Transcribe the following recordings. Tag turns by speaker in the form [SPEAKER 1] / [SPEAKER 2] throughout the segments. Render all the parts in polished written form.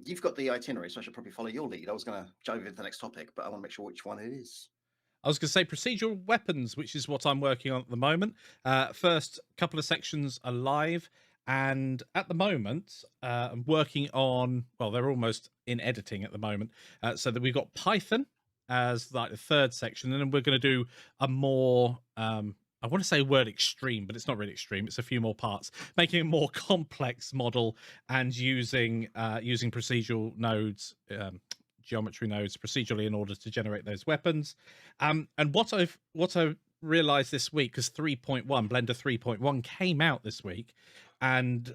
[SPEAKER 1] You've got the itinerary, so I should probably follow your lead. I was going to dive into the next topic, but I want to make sure which one it is.
[SPEAKER 2] I was going to say procedural weapons, which is what I'm working on at the moment. First couple of sections are live, and at the moment, I'm working on. Well, they're almost in editing at the moment, so that we've got Python as like the third section, and then we're going to do a more. I want to say word extreme, but it's not really extreme. It's a few more parts, making a more complex model and using procedural nodes. Geometry nodes procedurally in order to generate those weapons. And what I've realized this week, because 3.1 Blender 3.1 came out this week, and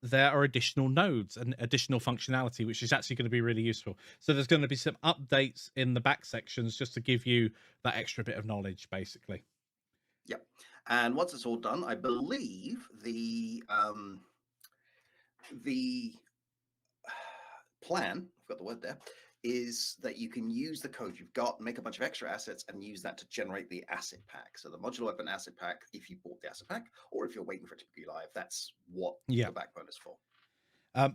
[SPEAKER 2] there are additional nodes and additional functionality, which is actually going to be really useful. So there's going to be some updates in the back sections just to give you that extra bit of knowledge, basically.
[SPEAKER 1] Yep. And once it's all done, I believe the plan, I've got the word there, is that you can use the code you've got, make a bunch of extra assets, and use that to generate the asset pack. So the modular weapon asset pack, if you bought the asset pack, or if you're waiting for it to be live, that's what the backbone is for.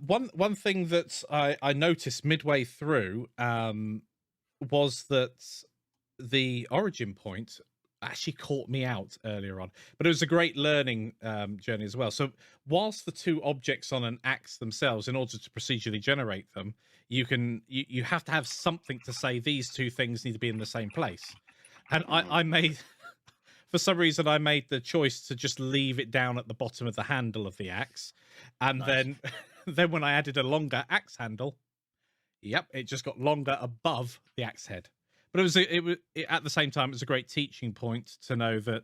[SPEAKER 2] One thing that I noticed midway through was that the origin point actually caught me out earlier on, but it was a great learning journey as well. So whilst the two objects on an axe themselves, in order to procedurally generate them, you have to have something to say these two things need to be in the same place. And I made for some reason I made the choice to just leave it down at the bottom of the handle of the axe, and then when I added a longer axe handle, it just got longer above the axe head. But it was at the same time, it was a great teaching point to know that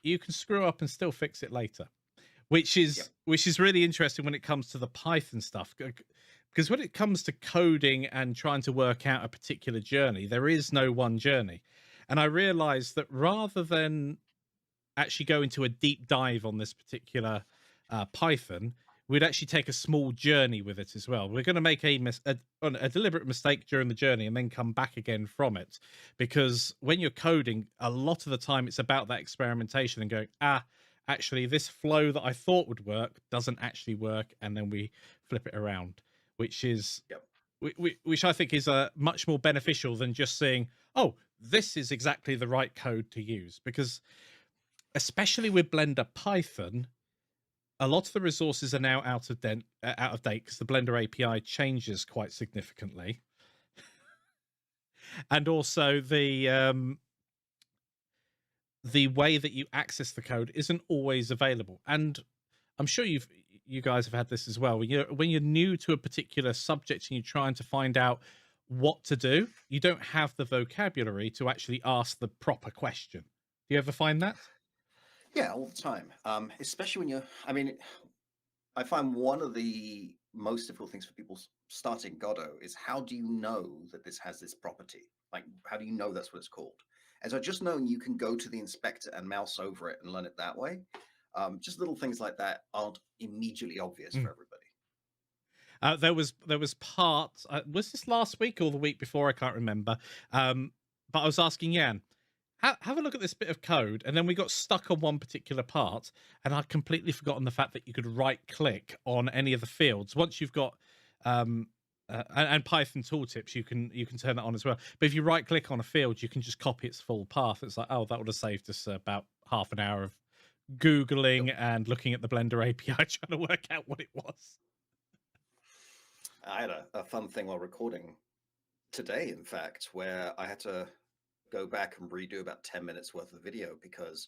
[SPEAKER 2] you can screw up and still fix it later, which is really interesting when it comes to the Python stuff. Because when it comes to coding and trying to work out a particular journey, there is no one journey. And I realized that rather than actually go into a deep dive on this particular Python, we'd actually take a small journey with it as well. We're going to make a deliberate mistake during the journey and then come back again from it. Because when you're coding, a lot of the time it's about that experimentation and going, actually, this flow that I thought would work doesn't actually work. And then we flip it around, which is... Which I think is much more beneficial than just saying, oh, this is exactly the right code to use. Because especially with Blender Python, a lot of the resources are now out of date because the Blender API changes quite significantly. And also the way that you access the code isn't always available. And I'm sure you guys have had this as well. When you're new to a particular subject and you're trying to find out what to do, you don't have the vocabulary to actually ask the proper question. Do you ever find that?
[SPEAKER 1] Yeah, all the time. Especially when I find one of the most difficult things for people starting Godot is, how do you know that this has this property? Like, how do you know that's what it's called? And so just knowing you can go to the inspector and mouse over it and learn it that way, just little things like that aren't immediately obvious for everybody.
[SPEAKER 2] There was part. Was this last week or the week before? I can't remember. But I was asking Jan, have a look at this bit of code, and then we got stuck on one particular part, and I'd completely forgotten the fact that you could right-click on any of the fields once you've got. And Python tooltips, you can turn that on as well. But if you right-click on a field, you can just copy its full path. It's like, oh, that would have saved us about half an hour of Googling and looking at the Blender API trying to work out what it was.
[SPEAKER 1] I had a fun thing while recording today, in fact, where I had to go back and redo about 10 minutes worth of video because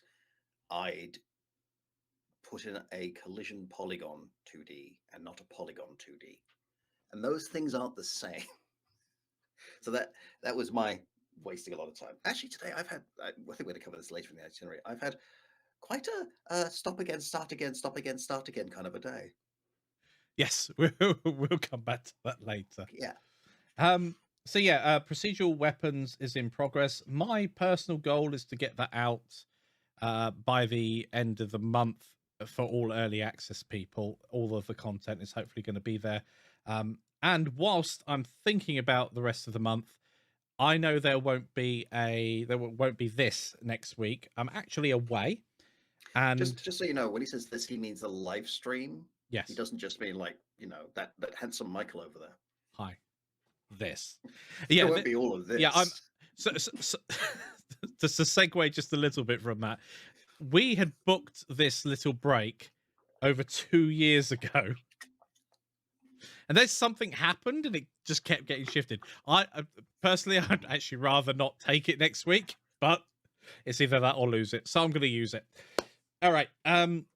[SPEAKER 1] I'd put in a collision polygon 2D and not a polygon 2D. And those things aren't the same. So that was my wasting a lot of time. Actually, today I think we're going to cover this later in the itinerary. I've had quite a stop again, start again, stop again, start again kind of a day.
[SPEAKER 2] Yes, we'll come back to that later.
[SPEAKER 1] Yeah.
[SPEAKER 2] So yeah, procedural weapons is in progress. My personal goal is to get that out by the end of the month for all early access people. All of the content is hopefully going to be there. And whilst I'm thinking about the rest of the month, I know there won't be this next week. I'm actually away. And
[SPEAKER 1] just so you know, when he says this, he means a live stream. He
[SPEAKER 2] Yes.
[SPEAKER 1] doesn't just mean like, that handsome Michael over there.
[SPEAKER 2] Hi. This.
[SPEAKER 1] It
[SPEAKER 2] Yeah.
[SPEAKER 1] won't be all of this.
[SPEAKER 2] Yeah. I'm so just to segue just a little bit from that. We had booked this little break over 2 years ago. And then something happened and it just kept getting shifted. I personally, I'd actually rather not take it next week, but it's either that or lose it. So I'm going to use it. All right.